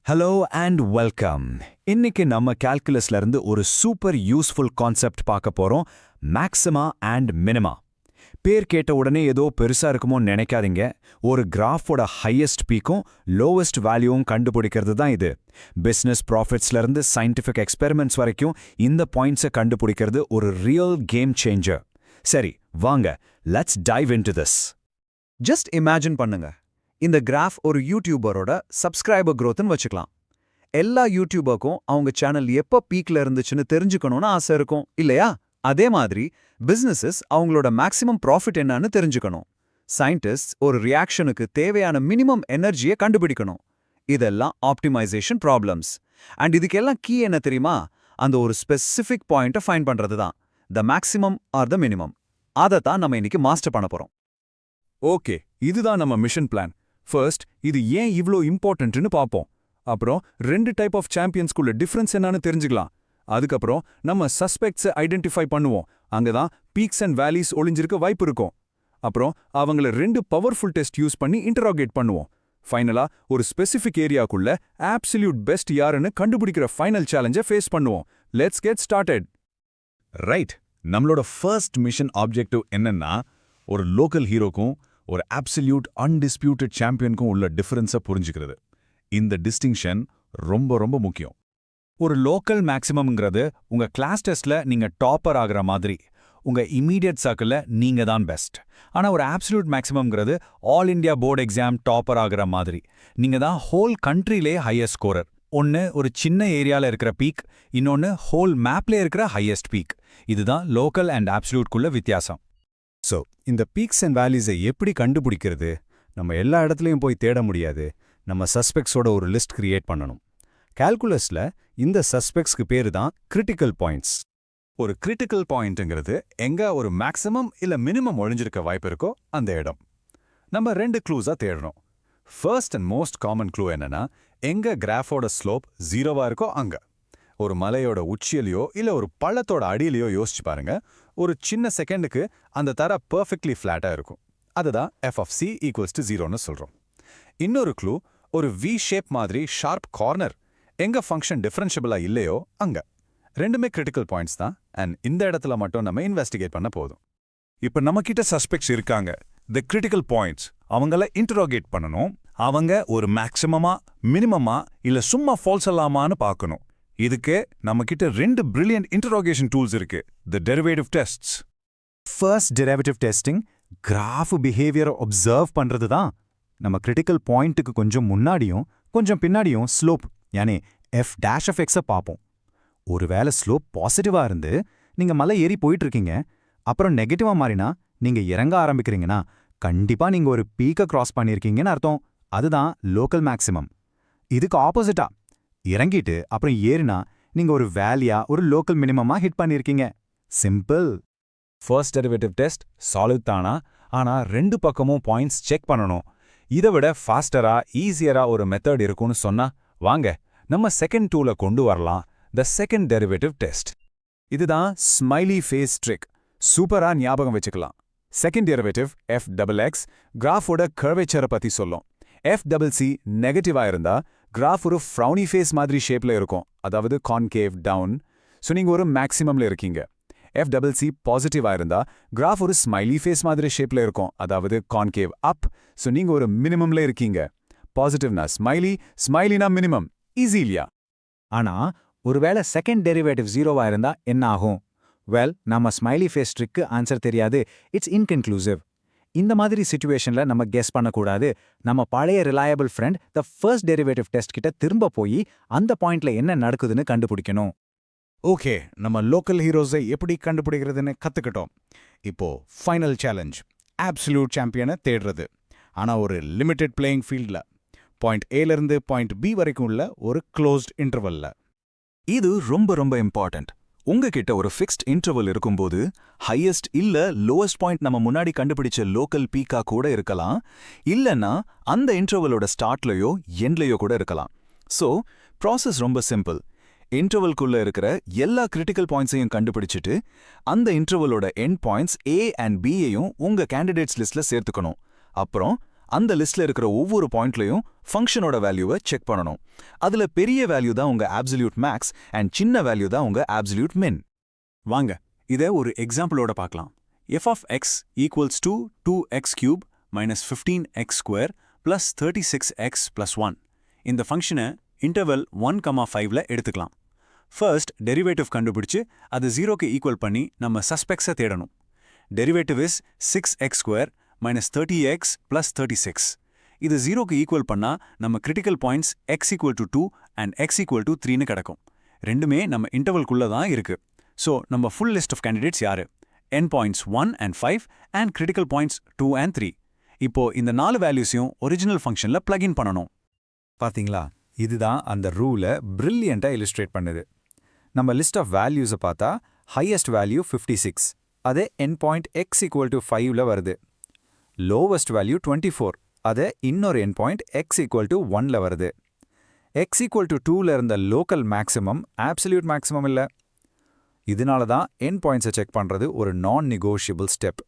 Hello and welcome. இன்னைக்கு நம்ம கால்குலஸ்ல இருந்து ஒரு சூப்பர் யூஸ்ஃபுல் கான்செப்ட் பார்க்க போறோம். Maxima and minima. பேர் கேட்ட உடனே ஏதோ பெருசா இருக்குமோன்னு நினைக்காதீங்க. ஒரு கிராஃபோட ஹையஸ்ட் பீக்கும் லோவஸ்ட் வேல்யூவும் கண்டுபிடிக்கிறது தான் இது. பிசினஸ் ப்ராஃபிட்ஸ்ல இருந்து சயின்டிஃபிக் எக்ஸ்பெரிமெண்ட்ஸ் வரைக்கும் இந்த பாயிண்ட்ஸை கண்டுபிடிக்கிறது ஒரு ரியல் கேம் சேஞ்சர். சரி, வாங்க, let's dive into this. Just imagine பண்ணுங்க, இந்த கிராஃப் ஒரு யூடியூபரோட சப்ஸ்கிரைபர் growthன்னு வச்சுக்கலாம். எல்லா யூடியூபருக்கும் அவங்க சேனல் எப்போ பீக்ல இருந்துச்சுன்னு தெரிஞ்சுக்கணும்னு ஆசை இருக்கும் இல்லையா? அதே மாதிரி பிசினஸஸ் அவங்களோட மேக்ஸிமம் ப்ராஃபிட் என்னன்னு தெரிஞ்சுக்கணும். சயின்டிஸ்ட் ஒரு ரியாக்ஷனுக்கு தேவையான மினிமம் எனர்ஜியை கண்டுபிடிக்கணும். இதெல்லாம் ஆப்டிமைசேஷன் ப்ராப்ளம்ஸ். அண்ட் இதுக்கெல்லாம் கீ என்ன தெரியுமா? அந்த ஒரு ஸ்பெசிஃபிக் பாயிண்ட்டை ஃபைண்ட் பண்றது தான். The maximum R the minimum. அதை தான் நம்ம இன்னைக்கு மாஸ்டர் பண்ண போறோம். ஓகே, இதுதான் நம்ம மிஷன் பிளான். ஃபர்ஸ்ட், இது ஏன் இவ்ளோ இம்பார்ட்டன்ட்னு பார்ப்போம். அப்புறம் ரெண்டு டைப் ஆஃப் சாம்பியன்ஸ்குள்ள டிஃபரன்ஸ் என்னன்னு தெரிஞ்சுக்கலாம். அதுக்கப்புறம் நம்ம சஸ்பெக்ட்ஸை ஐடென்டிஃபை பண்ணுவோம். அங்கதான் பீக்ஸ் அண்ட் வேலிஸ் ஒளிஞ்சிருக்க வாய்ப்பு இருக்கும். அப்புறம் அவங்கள ரெண்டு பவர்ஃபுல் டெஸ்ட் யூஸ் பண்ணி இன்டராகேட் பண்ணுவோம். ஃபைனலா ஒரு ஸ்பெசிஃபிக் ஏரியாக்குள்ள ஆப்சல்யூட் பெஸ்ட் யாருன்னு கண்டுபிடிக்கிற ஃபைனல் சேலஞ்சை ஃபேஸ் பண்ணுவோம். Let's get started. ரைட், நம்மளோட ஃபர்ஸ்ட் மிஷன் ஆப்ஜெக்டிவ் என்னன்னா, ஒரு லோக்கல் ஹீரோக்கும் ஒரு அப்சல்யூட் அன்டிஸ்பியூட்டட் சாம்பியனுக்கும் உள்ள டிஃபரன்ஸை புரிஞ்சுக்கிறது. இந்த டிஸ்டிங்ஷன் ரொம்ப ரொம்ப முக்கியம். ஒரு லோக்கல் மேக்ஸிமம்ங்கிறது உங்க கிளாஸ் டெஸ்ட்ல நீங்க டாப்பர் ஆகிற மாதிரி. உங்க இமீடியட் சர்க்கிள்ல நீங்க தான் பெஸ்ட். ஆனா ஒரு ஆப்சல்யூட் மேக்ஸிமம்ங்கிறது all India board exam topper ஆகிற மாதிரி. நீங்க தான் ஹோல் கண்ட்ரிலே ஹையஸ்ட் ஸ்கோரர். ஒன்னு ஒரு சின்ன ஏரியால இருக்கிற பீக், இன்னொன்னு ஹோல் மேப்ல இருக்கிற ஹையஸ்ட் பீக். இதுதான் லோக்கல் அண்ட் ஆப்சல்யூட்குள்ள வித்தியாசம். ஸோ இந்த பீக்ஸ் அண்ட் வேலிஸை எப்படி கண்டுபிடிக்கிறது? நம்ம எல்லா இடத்துலையும் போய் தேட முடியாது. நம்ம சஸ்பெக்ட்ஸோட ஒரு லிஸ்ட் கிரியேட் பண்ணணும். கால்குலஸ்ல இந்த சஸ்பெக்ட்ஸ்க்கு பேரு தான் கிரிட்டிக்கல் பாயிண்ட்ஸ். ஒரு கிரிட்டிக்கல் பாயிண்ட்ங்கிறது எங்க ஒரு மேக்ஸிமம் இல்ல மினிமம் ஒழிஞ்சிருக்க வாய்ப்பு இருக்கோ அந்த இடம். நம்ம ரெண்டு க்ளூஸா தேடணும். First and most common clue என்னன்னா, எங்க கிராஃபோட ஸ்லோப் ஜீரோவா இருக்கோ அங்க. ஒரு மலையோட உச்சியிலையோ இல்ல ஒரு பள்ளத்தோட அடியிலையோ யோசிச்சு பாருங்க. ஒரு சின்ன செகண்டுக்கு அந்த தர பெர்ஃபெக்ட்லி ஃபிளாட்டா இருக்கும். அதுதான் f(c) = 0ன்னு சொல்றோம். இன்னொரு க்ளூ, ஒரு வி ஷேப் மாதிரி ஷார்ப் கார்னர். எங்க ஃபங்க்ஷன் டிஃபரன்ஷியபிளா இல்லையோ அங்க. ரெண்டுமே கிரிட்டிக்கல் பாயிண்ட்ஸ் தான். அண்ட் இந்த இடத்துல மட்டும் நம்ம இன்வெஸ்டிகேட் பண்ண போதும். இப்ப நம்ம கிட்ட சஸ்பெக்ட்ஸ் இருக்காங்க, தி கிரிட்டிக்கல் பாயிண்ட்ஸ். அவங்கள இன்டரோகேட் பண்ணணும். அவங்க ஒரு மேக்ஸிமமா, மினிமமா இல்ல சும்மா ஃபால்ஸ் அல்லாமான்னு பார்க்கணும். இதுக்கு நம்ம கிட்ட ரெண்டு பிரில்லியன்ட் இன்டரோகேஷன் டூல்ஸ் இருக்கு. The derivative tests. First derivative testing graph பிஹேவியரை ஒப்சர்வ் பண்றது தான். நம்ம கிரிட்டிக்கல் பாயிண்ட்டுக்கு கொஞ்சம் முன்னாடியும் கொஞ்சம் பின்னாடியும் ஸ்லோப் யானே f'(x) பார்ப்போம். ஒருவேளை ஸ்லோப் பாசிட்டிவா இருந்து நீங்க மலை ஏறி போயிட்டு இருக்கீங்க, அப்புறம் நெகட்டிவா மாறினா நீங்க இறங்க ஆரம்பிக்கிறீங்கன்னா கண்டிப்பா நீங்க ஒரு பீக்கை கிராஸ் பண்ணியிருக்கீங்கன்னு அர்த்தம். அதுதான் லோக்கல் மேக்ஸிமம். இதுக்கு ஆப்போசிட்டா இறங்கிட்டு அப்புறம் ஏறினா நீங்க ஒரு வேலியா ஒரு லோக்கல் மினிமமா ஹிட் பண்ணியிருக்கீங்க. Simple. First derivative test solid தானா, ஆனா ரெண்டு பக்கமும் பாயிண்ட்ஸ் செக் பண்ணணும். இதை விட ஃபாஸ்டரா ஈஸியரா ஒரு மெத்தட் இருக்குன்னு சொன்னா வாங்க நம்ம செகண்ட் டூல கொண்டு வரலாம். The second derivative test. இதுதான் ஸ்மைலி ஃபேஸ் ட்ரிக். சூப்பரா ஞாபகம் வச்சுக்கலாம். செகண்ட் டெரிவேட்டிவ் f(x) கிராஃபோட கர்வேச்சரை பத்தி சொல்லும். f(c) நெகட்டிவா இருந்தா கிராஃப் ஒரு ஃப்ரௌனி ஃபேஸ் மாதிரி ஷேப்ல இருக்கும், அதாவது கான்கேவ் டவுன். ஸோ நீங்க ஒரு மேக்ஸிமம்ல இருக்கீங்க. f(c) பாசிட்டிவா இருந்தா கிராஃப் ஒரு ஸ்மைலி ஃபேஸ் மாதிரி ஷேப்ல இருக்கும், அதாவது கான்கேவ் அப். ஸோ நீங்க ஒரு மினிமம்ல இருக்கீங்க. பாசிட்டிவ்னா ஸ்மைலி, ஸ்மைலினா மினிமம். ஈஸி இல்லையா? ஆனா ஒருவேளை செகண்ட் டெரிவேட்டிவ் ஜீரோவா இருந்தா என்ன ஆகும்? வெல், நம்ம ஸ்மைலி ஃபேஸ் ட்ரிக்கு ஆன்சர் தெரியாது. It's inconclusive. இந்த மாதிரி சிச்சுவேஷன்ல நம்ம கெஸ் பண்ணக்கூடாது. நம்ம பழைய reliable friend the first derivative test கிட்ட திரும்ப போய் அந்த பாயிண்ட்ல என்ன நடக்குதுன்னு கண்டுபிடிக்கணும். ஓகே, நம்ம லோக்கல் ஹீரோஸை எப்படி கண்டுபிடிக்கிறதுன்னு கத்துக்கிட்டோம். இப்போ ஃபைனல் சேலஞ்ச், ஆப்சல்யூட் சாம்பியனை தேடுறது. ஆனா ஒரு லிமிடெட் பிளேயிங் ஃபீல்ட்ல, பாயிண்ட் ஏல இருந்து பாயிண்ட் பி வரைக்கும் உள்ள ஒரு க்ளோஸ்ட் இன்டர்வல்ல. இது ரொம்ப ரொம்ப இம்பார்ட்டன்ட். உங்ககிட்ட ஒரு ஃபிக்ஸ்ட் இன்டர்வல் இருக்கும்போது ஹையஸ்ட் இல்ல லோவஸ்ட் பாயிண்ட் நம்ம முன்னாடி கண்டுபிடிச்ச லோக்கல் பீக்கா கூட இருக்கலாம், இல்லைன்னா அந்த இன்டர்வலோட ஸ்டார்ட்லயோ எண்ட்லயோ கூட இருக்கலாம். ஸோ ப்ராசஸ் ரொம்ப சிம்பிள். இன்டர்வல்குள்ள இருக்கிற எல்லா கிரிட்டிக்கல் பாயிண்ட்ஸையும் கண்டுபிடிச்சிட்டு அந்த இன்டர்வலோட end points A and B யையும் உங்க கேண்டிடேட்ஸ் லிஸ்ட்ல சேர்த்துக்கணும். அப்புறம் அந்த லிஸ்ட்ல இருக்கிற ஒவ்வொரு பாயிண்ட்லயும் ஃபங்க்ஷனோட வேல்யூவை செக் பண்ணணும். அதுல பெரிய வேல்யூ தான் உங்க absolute மேக்ஸ் அண்ட் சின்ன வேல்யூ தான் உங்க absolute min. வாங்க இதை ஒரு எக்ஸாம்பிளோட பார்க்கலாம். f of x equals to 2x cube minus 15x² plus 36x plus 1. இந்த ஃபங்க்ஷனை இன்டர்வல் 1,5ல எடுத்துக்கலாம். ஃபர்ஸ்ட் டெரிவேட்டிவ் கண்டுபிடிச்சு அது 0க்கு ஈக்குவல் பண்ணி நம்ம சஸ்பெக்ட்ஸை தேடணும். Derivative is 6x² minus 30x plus 36. இது 0க்கு ஈக்குவல் பண்ணா நம்ம critical points x equal to 2 and x equal to 3ன்னு கிடைக்கும். ரெண்டுமே நம்ம இன்டர்வல்குள்ள தான் இருக்கு. ஸோ நம்ம ஃபுல் லிஸ்ட் ஆஃப் கேண்டிடேட்ஸ் யாரு? End points 1 and 5 and critical points 2 and 3. இப்போ இந்த 4 வேல்யூஸையும் ஒரிஜினல் ஃபங்க்ஷன்ல பிளக்இன் பண்ணணும். பாத்தீங்களா, இதுதான் அந்த ரூலை பிரில்லியண்டா இல்லுஸ்ட்ரேட் பண்ணுது. நம்ம லிஸ்ட் ஆஃப் வேல்யூஸை பார்த்தா ஹையஸ்ட் வேல்யூ 56, அதே end point x equal to 5ல வருது. லோவஸ்ட் வேல்யூ 24, அதே இன்னொரு end point x equal to 1ல வருது. x equal to 2ல இருந்த லோக்கல் மேக்ஸிமம் absolute மேக்ஸிமம் இல்ல. இதனால தான் எண்ட் பாயிண்ட்ஸை செக் பண்றது ஒரு நான் நெகோஷியபிள் ஸ்டெப்.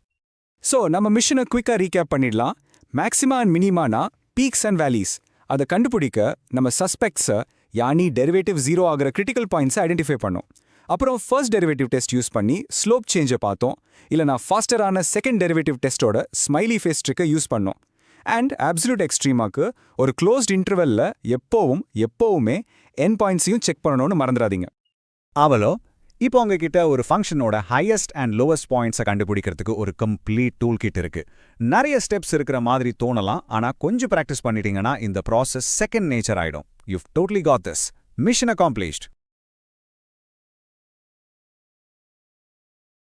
ஸோ நம்ம மிஷனை குயிக்காக ரீகேப் பண்ணிடலாம். மேக்ஸிமா அண்ட் மினிமானா பீக்ஸ் அண்ட் வேலிஸ். அதை கண்டுபிடிக்க நம்ம சஸ்பெக்ட்ஸை யானி டெரிவேட்டிவ் 0 ஆகிற கிரிட்டிக்கல் பாயிண்ட்ஸை ஐடென்டிஃபை பண்ணோம். அப்புறம் ஃபர்ஸ்ட் டெரிவேட்டிவ் டெஸ்ட் யூஸ் பண்ணி ஸ்லோப் சேஞ்சை பார்த்தோம். இல்லைனா ஃபாஸ்டரான செகண்ட் டெரிவேட்டிவ் டெஸ்ட்டோட ஸ்மைலி ஃபேஸ் ட்ரிக்கை யூஸ் பண்ணோம். அண்ட் அப்சல்யூட் எக்ஸ்ட்ரீமாக்கு ஒரு க்ளோஸ்ட் இன்டர்வெல்ல எப்போவுமே எண்ட் பாயிண்ட்ஸையும் செக் பண்ணணும்னு மறந்துடாதீங்க. அவளோ இப்போ உங்ககிட்ட ஒரு ஃபங்க்ஷனோட ஹையஸ்ட் அண்ட் லோவஸ்ட் பாயிண்ட்ஸை கண்டுபிடிக்கிறதுக்கு ஒரு கம்ப்ளீட் டூல் கிட் இருக்கு. நிறைய ஸ்டெப்ஸ் இருக்கிற மாதிரி தோணலாம், ஆனா கொஞ்சம் ப்ராக்டிஸ் பண்ணிட்டீங்கன்னா இந்த ப்ராசஸ் செகண்ட் நேச்சர் ஆயிடும். You've totally got this. Mission accomplished.